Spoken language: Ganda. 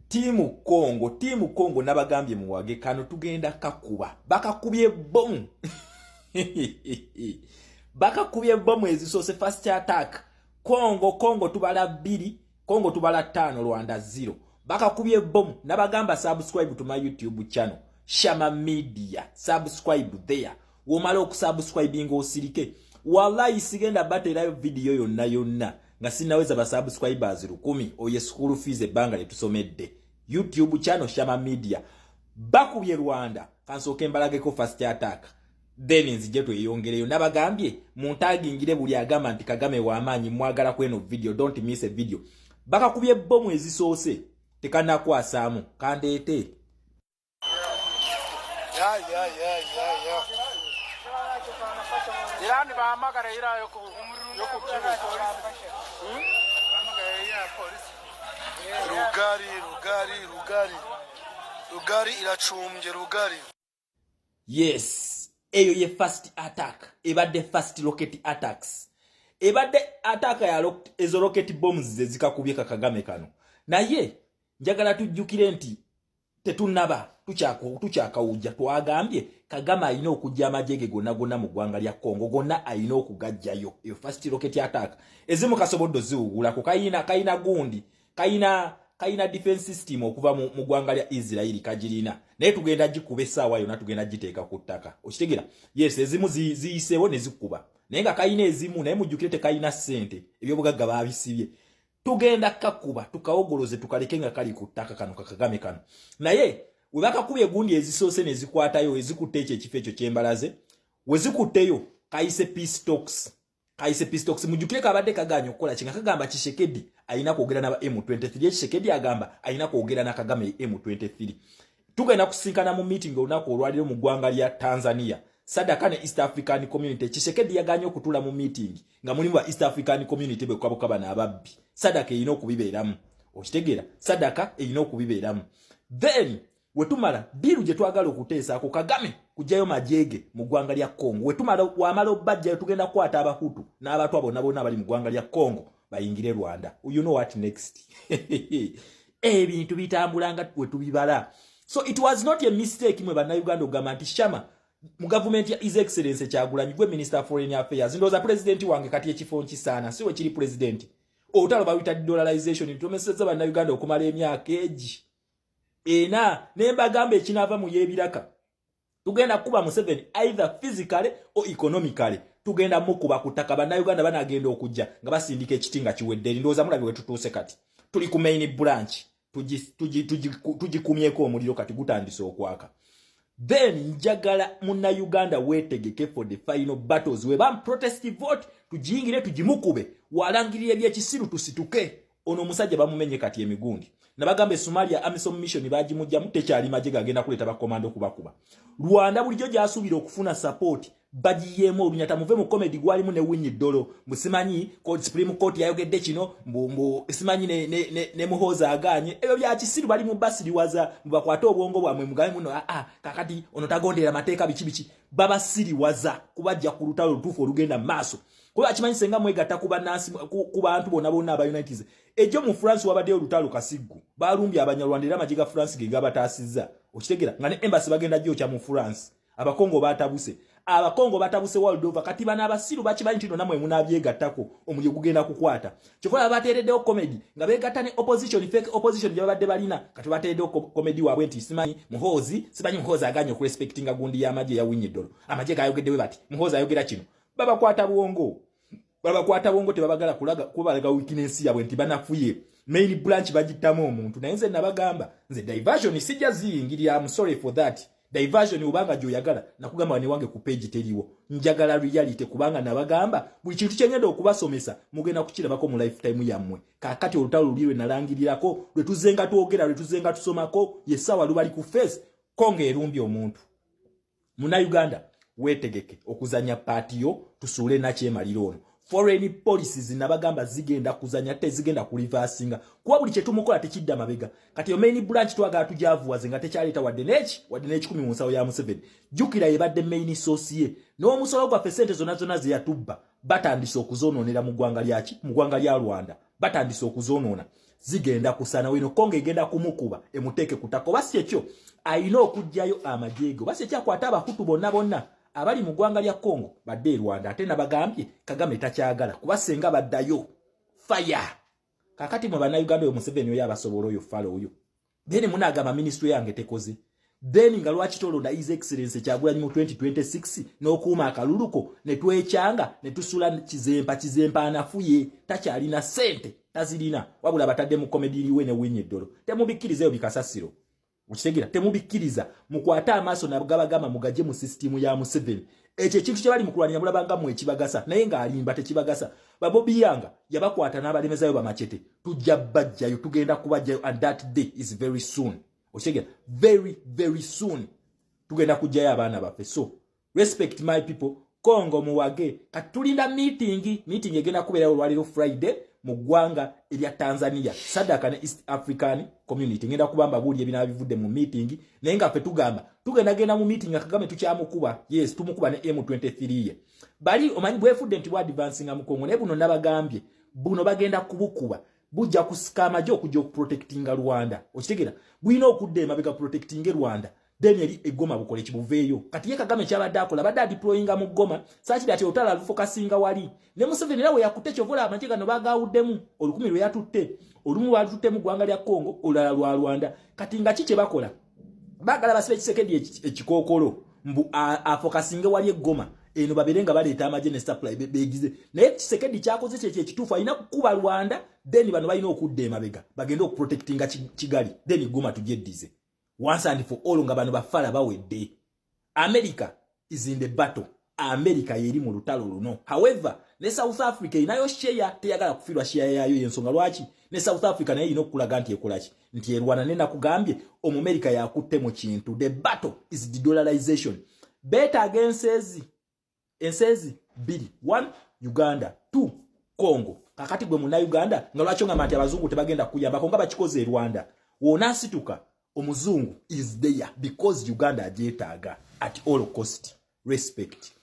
Timu Congo nabagambye muwage kano tugenda kakuba bakakubye bomu bakakubye bomu ezisose first attack Congo tubala 2 Congo tubala 5 Rwanda 0 bakakubye bomu nabagamba subscribe to my YouTube channel Shama Media subscribe there womala okusubscribinga osirike wallahi sigenda batera video yonna nga sinaweza ba subscribers 10 oye school fees ebanga letusomedde YouTube channel Shama Media bakubye Rwanda kansoke mbalageko first attack then nzije tweyongereyo nabagambye muntagingire buli agamba nti Kagame w'amaanyi mwagala kweno video don't miss a video bakakubye bomu ezisoose tekana kwasaamu kandeete Irani bahamagara ira yo ku Rugari iracumbye Rugari. Yes, eyo ye first attack ebadde first rocket attacks ebadde attack ya ezo rocket bombs zikakubye Kagame kano naye njagala tujjukire nti tetunaba tukyakawujja twagambye Kagame alina okujja amajege gonna mu ggwanga lya Congo gonna alina okugajjayo eyo first rocket attack ezimu kasoboddo ziwugulako kayina gundi kayina defense system okuva mu ggwanga lya Israeli kagirina naye tugenda gikuba essaawa yonna tugenda giteeka ku ttaka okitegera yes ezimu ziyiseewo ne zikuba naye nga kayina ezimu naye mujjukire tekayina ssente ebyobugagga baabisibye tugenda kakuba tukawogoloze tukaleke nga kali ku ttaka kano Kagame kano naye we bakakubye gundi ezisoose ne zikwatayo ezikutte ekifo ekyo kyembalaze we zikutteyo kayise peace talks mujjukire kabadde kaganya okukola kinga kagamba Tshisekedi alina kwogera na M23 Tshisekedi agamba alina kwogera na Kagame M23 tugenda kusinkana mu meeting olunaku olwaliro mu ggwanga lya Tanzania Sadaka ne East African Community Tshisekedi yaganya okutula mu meeting nga mulimu wa East African Community bekukabukaba n'ababbi Sadaka erina okubibeeramu okitegera Sadaka erina okubibeeramu then wetumala biru gye twagala okuteesa ku Kagame kujjayo majege mu ggwanga lya Congo wetumala wamala obajja tugenda kwata abahutu n'abatwa bonna bali mu ggwanga lya Congo bayingire Rwanda you know what next ebintu bitambulanga wetubibala so it was not a mistake mwe bannayuganda ogamba nti Shama mu government ya His Excellency Kyagulanyi gwe Minister of Foreign Affairs ndoza president wange kati ekifo nkisana siwe kiri president otalo bawita dollarization tumeseza bannayuganda okumala emyaka egi nemba gamba ekinava mu yebiraka tugenda kuba mu 7 either physically or economically tugenda mukuba kutaka bannayuganda banagenda okujja nga basindika ekitinga kiwedde ndoza mulabi wetutuuse kati tuli ku main branch tugikumyeko omuliro kati gutandise okwaka then njagala munnayuganda wetegeke for the final battles we bam protest vote tujingire tujimukube walangirire byekisiru tusituke ono musajja bamumenye kati emigundi nabagambe Somalia Amisom mission bagimujja mutekyali majega agenda kuleta bakomando kubakuba Rwanda bulijjo gyasubira okufuna support bagiyemo olunyata muve mu comedy gwalimu ne winyi dolo musimanyi court Supreme Court yayogedde kino mbu simanyi ne muhoza aganye ebyo bya kisiru bali mu basiri waza mubakwata obwongo bwamwe mugaye muno kakati ono tagondera mateeka bichi baba siri waza kubajja ku lutalo lutufu olugenda maaso kuba kimanyi senga mwegatta kuba nasi ku bantu bonna aba United ejo mu France wabadde olutalo Kasiggu balumbye abanyarwanda era majiga France ge gabatasiza okitegera nga ne embassy bagenda jjo kya mu France abakongo batabuse world over kati bana abasiru bakimanyi tino namwe munabyegattako omulyo gugenda kukwata kyokola batereddewo comedy nga begatta ne opposition fake opposition gye babadde balina kati batereddewo comedy wabwe nti simanyi muhozi aganye ku respectinga gundi y'amagye ya Winyedolo amagye gayogeddewe bati muhozi ayogera kino babakwata bwongo tebabagala kulaga kubalaga weakness yabwe nti banafuye main branch bagitamu omuntu naye nze nabagamba nze diversion sijja ziyingirira I'm sorry for that diversion ubanga joyagala nakugamba ne wange ku page teriwo njagala reality kubanga nabagamba buli kintu kyengenda okubasomesa mugenda kukirabako mu lifetime yammwe kakati olutalo luliwe nalangirirako lwe tuzenga tuogera lwe tuzenga tusomako yesawa lubali ku face konge erumbye omuntu muna Uganda wetegeke okuzanya partiyo tusule na kyemaliro ono foreign policies nabagamba zigenda kuzanya tezigenda kulivasinga kuba buli kyetumukola tekidda mabega kati yo main branch twagala tujavuwa zenga tekyaleta wadde nechi 10 mu nsawo ya Museveni jukira yebadde main source ye no musolo gwa percent zona zeyatubba batandise okuzononera mu ggwanga lya Rwanda batandise okuzonona zigenda kusana wino Kongo egenda kumukuba emuteke kutako basi ekyo ayina okujjayo amajego basi ekya kwata abakutu bonna abali mu ggwanga lya Kongo badde Rwanda ate nabagambye Kagame takyagala kubasenga baddayo fire kakati mu bannayuganda oyo Museveni oyo abasobola oyo falo oyo then munagamba ministry yange tekoze then nga lwaki tolonda his excellence Kyagulanyi mu 2026 n'okuuma akaluluko ne twechanga ne tusula kizempa anafuye takyalina sente tazirina wabula batadde mu comedy liwe ne winye ddolo temubikiriza yo bikasasiro ukitegera temubikkiriza mukwata amaaso nabagabagama mugaje mu system ya Museveni ekyo ekintu kye bali mukulwanira mulabanga mu ekibagasa naye nga alimba tekibagasa babobi yanga yabakwata n'abalemezayo bamachete tujja bajjayo tugenda kubajjayo and that day is very soon ukitegera very soon tugenda kujjayo abaana baffe so respect my people Kongo muwage katulinda meeting egenda kubeera olwaliro Friday mu ggwanga erya Tanzania Sadaka ne East African Community ngenda kubamba buli ebina bivudde mu meeting naye nga ffe tugamba tugenda mu meeting Kagame tukyamukuba yes tumukuba ne M23 ye bali omanyi bwefudde nti bwa advancing mu Kongo ne buno nabagambye buno bagenda kubukuba bujja kusikama jo okujja okuprotectinga Rwanda okitegera bwino okudde emabega protectinge Rwanda then eri egoma bukole kibuveeyo kati ye Kagame kyabadde akola badde deployinga mu Goma saachiri ati otala alufokasinga wali ne Museveni nawe yakutte kyovola amanje gano bagawuddemu olukumi lwe yatutte olumu balututte mu ggwanga lya Kongo olala lwa Rwanda kati nga kike bakola bagala basibe Kisekedi ekikokolo mbu afokasinge wali egoma eno baberenga baleeta amaje ne supply begize naye Kisekedi kyakoze kye ekituufu alina kukuba Rwanda then bano balina okudda emabega bagenda okuprotectinga Kigali then Goma tujeddize once and for all nga bano bafala bawedde America is in the battle America yeri mu lutalo luno however ne South Africa inayo share teyagala kufirwa share yayo yensonga lwaki ne South Africa naye ino kulaga nti ekolaki nti erwana nena kugambye America yakutte mu kintu the battle is the dollarization bet against ensezi bili 1 Uganda 2 Congo kakati gwe muna Uganda nga lwaki ngamba nti abazungu tebagenda kuyamba ko nga bakikoze Rwanda wona situka omuzungu is there because Uganda agyetaaga at all cost respect